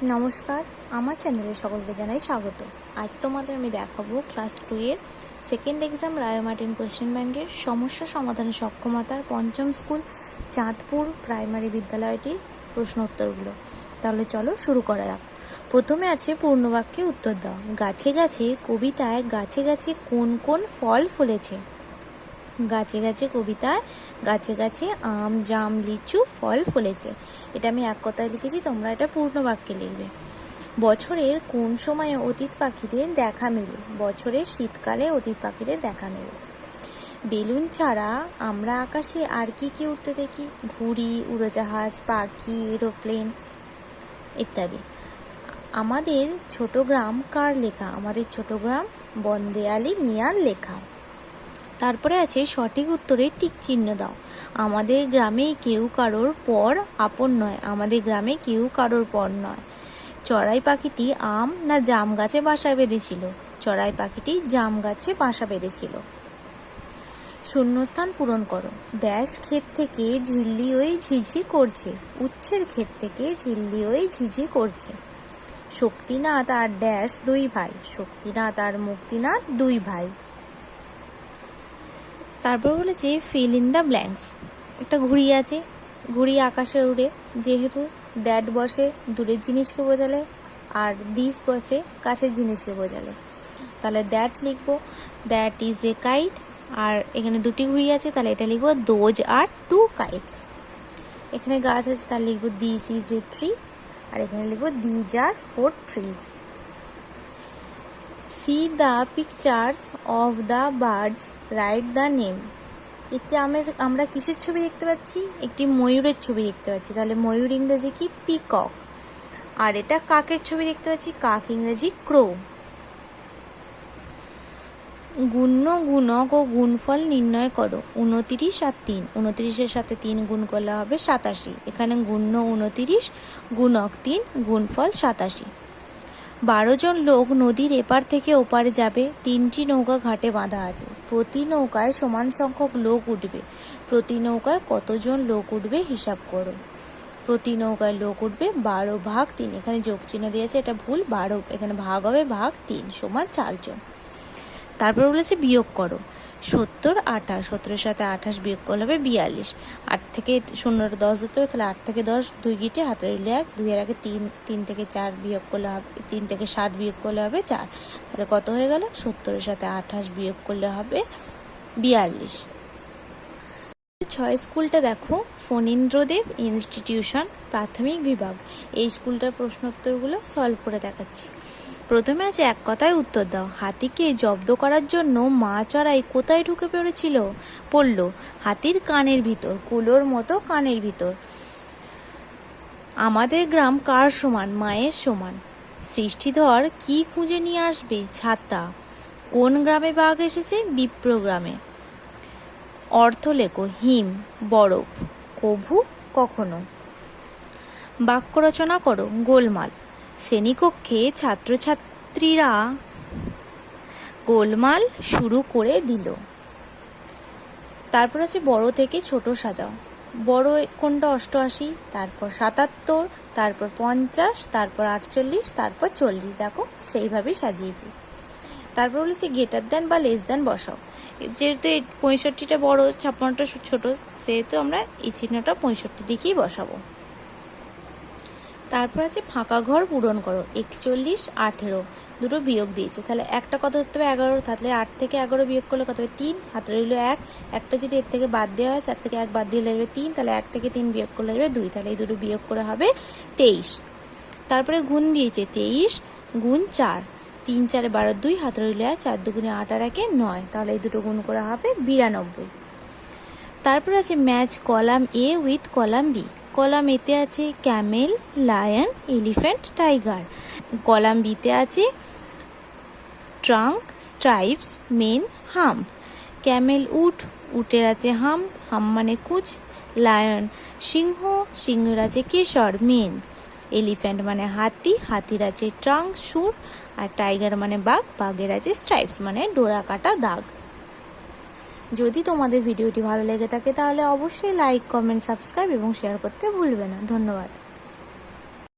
নমস্কার, আমার চ্যানেলে সকলকে জানাই স্বাগত। আজ তোমাদের আমি দেখাবো ক্লাস 2 এর সেকেন্ড এক্সাম রায় মার্টিন কোয়েশ্চেন ব্যাংকের সমস্যা সমাধানের সক্ষমতার পঞ্চম স্কুল চাঁদপুর প্রাইমারি বিদ্যালয়টির প্রশ্ন উত্তরগুলো। তাহলে চলো শুরু করা যাক। প্রথমে আছে পূর্ণবাক্যে উত্তর দাও। গাছে গাছে কবিতায় গাছে গাছে কোন কোন ফল ফলেছে? গাছে গাছে কবিতায় গাছে গাছে আম জাম লিচু ফল ফলেছে। এটা আমি এক কথায় লিখেছি, তোমরা এটা পূর্ণ বাক্যে লিখবে। বছরের কোন সময়ে অতীত পাখিদের দেখা মেলে? বছরের শীতকালে অতীত পাখিদের দেখা মেলে। বেলুন ছাড়া আমরা আকাশে আর কি কি উড়তে দেখি? ঘুড়ি, উড়োজাহাজ, পাখি, এরোপ্লেন ইত্যাদি। আমাদের ছোট গ্রাম কার লেখা? আমাদের ছোট গ্রাম বন্দেয়ালি মিয়ার লেখা। তারপরে আছে সঠিক উত্তরে টিক চিহ্ন দাও। আমাদের গ্রামে কেউ কারোর পর আপন নয়। আমাদের গ্রামে কেউ কারোর পর নয়। চড়াই পাখিটি আম না জাম গাছে বাসা বেঁধেছিল? চড়াই পাখিটি জাম গাছে বাসা বেঁধেছিল। শূন্যস্থান পূরণ করো। ড্যাশ ক্ষেত থেকে ঝিল্লি ওই ঝিঝি করছে। উচ্ছের ক্ষেত থেকে ঝিল্লি ওই ঝিঝি করছে। শক্তিনাথ আর ড্যাশ দুই ভাই। শক্তিনাথ আর মুক্তিনাথ দুই ভাই। তারপর বলেছে ফিল ইন দ্য ব্ল্যাঙ্কস। একটা ঘুড়ি আছে, ঘুড়ি আকাশে উড়ে। যেহেতু দ্যাট বসে দূরের জিনিসকে বোঝালে আর দিস বসে কাছের জিনিসকে বোঝালে, তাহলে দ্যাট লিখবো। That is a kite. আর এখানে দুটি ঘুড়ি আছে, তাহলে এটা লিখবো দোজ আর টু কাইটস। এখানে গাছ আছে, তাহলে লিখবো দিস ইজ এ ট্রি। আর এখানে লিখবো these are 4 trees. See the pictures of the birds, write the name. একটি আমরা কিসের ছবি দেখতে পাচ্ছি? একটি ময়ূরের ছবি দেখতে পাচ্ছি, তাহলে ময়ূর ইংরেজি কি? পিকক। আর এটা কাকের ছবি দেখতে পাচ্ছি, কাক ইংরেজি ক্রো। গুণ্য গুণক ও গুণফল নির্ণয় করো। 29 আর 3। 29-এর সাথে 3 গুণ করলে হবে 87। এখানে গুণ্য 29, গুণক 3, গুণফল 87। 12 জন লোক নদীর এপার থেকে ওপারে যাবে। 3টি নৌকা ঘাটে বাঁধা আছে। প্রতি নৌকায় সমান সংখ্যক লোক উঠবে। প্রতি নৌকায় কতজন লোক উঠবে হিসাব করো। প্রতি নৌকায় লোক উঠবে 12 ভাগ 3। এখানে যোগ চিহ্ন দিয়েছে, এটা ভুল। 12 এখানে ভাগ হবে ভাগ 3 সমান 4 জন। তারপর বলেছে বিয়োগ করো। 70 28। 70-এর সাথে 28 বিয়োগ করলে হবে 42। 8 থেকে 0 10 ধরতে হবে, তাহলে 8 থেকে 10 2 গিটে হাতে রইলে 1, 2-এর আগে 3, 3 থেকে 4 বিয়োগ করলে হবে 3 থেকে 7 বিয়োগ করলে হবে 4। তাহলে কত হয়ে গেল? 70-এর সাথে 28 বিয়োগ করলে হবে 42। 6 স্কুলটা দেখো, ফণীন্দ্রদেব ইনস্টিটিউশন প্রাথমিক বিভাগ। এই স্কুলটার প্রশ্নোত্তরগুলো সলভ করে দেখাচ্ছি। প্রথমে আছে এক কথায় উত্তর দাও। হাতিকে জব্দ করার জন্য মা চড়াই কোথায় ঢুকে পড়লো? হাতির কানের ভিতর, কুলোর মতো কানের ভিতর। আমাদের গ্রাম কার সমান? মায়ের সমান। সৃষ্টিধর কি খুঁজে নিয়ে আসবে? ছাতা। কোন গ্রামে বাঘ এসেছে? বিপ্র গ্রামে। অর্থ লেখো। হিম বরফ, কভু কখনো। বাক্য রচনা করো। গোলমাল। শ্রেণীকক্ষে ছাত্রছাত্রীরা গোলমাল শুরু করে দিল। তারপর আছে বড় থেকে ছোট সাজাও। বড় কোনটা? 88, তারপর 77, তারপর 50, তারপর 48, তারপর 40। দেখো সেইভাবেই সাজিয়েছি। তারপর বলেছি গ্রেটার দেন বা লেস দেন বসাও। যেহেতু এই 65টা বড়, 56টা ছোট, সেহেতু আমরা এই চিহ্নটা 65 দিকেই বসাবো। তারপর আছে ফাঁকা ঘর পূরণ করো। 41 18 দুটো বিয়োগ দিয়েছে, তাহলে একটা কত ধরতে হবে? 11। তাহলে 8 থেকে 11 বিয়োগ করলে কত হবে? 3। হাতে রইল 1। একটা যদি এর থেকে বাদ দেওয়া হয়, 4 থেকে 1 বাদ দিলে হবে 3। তাহলে 1 থেকে 3 বিয়োগ করলে হবে 2। তাহলে এই দুটো বিয়োগ করে হবে 23। তারপরে গুণ দিয়েছে 23 গুণ 4। 3 4 12 2, হাতে রইল 1। 4 2 8 আর 1 9। তাহলে এই দুটো গুণ করা হবে 92। তারপর আছে match column A with column B. Column এতে আছে camel, lion, elephant, tiger. Column বিতে আছে trunk, stripes, mane, hump. Camel উট, উটের আছে হাম, হাম মানে কুচ। লায়ন সিংহ, সিংহের আছে কেশর, মেন। এলিফ্যান্ট মানে হাতি, হাতির আছে ট্রাঙ্ক, সুর। আর টাইগার মানে বাঘ, বাঘের আছে স্ট্রাইপস মানে ডোরা কাটা দাগ। যদি তোমাদের ভিডিওটি ভালো লেগে থাকে তাহলে অবশ্যই লাইক, কমেন্ট, সাবস্ক্রাইব এবং শেয়ার করতে ভুলবে না। ধন্যবাদ।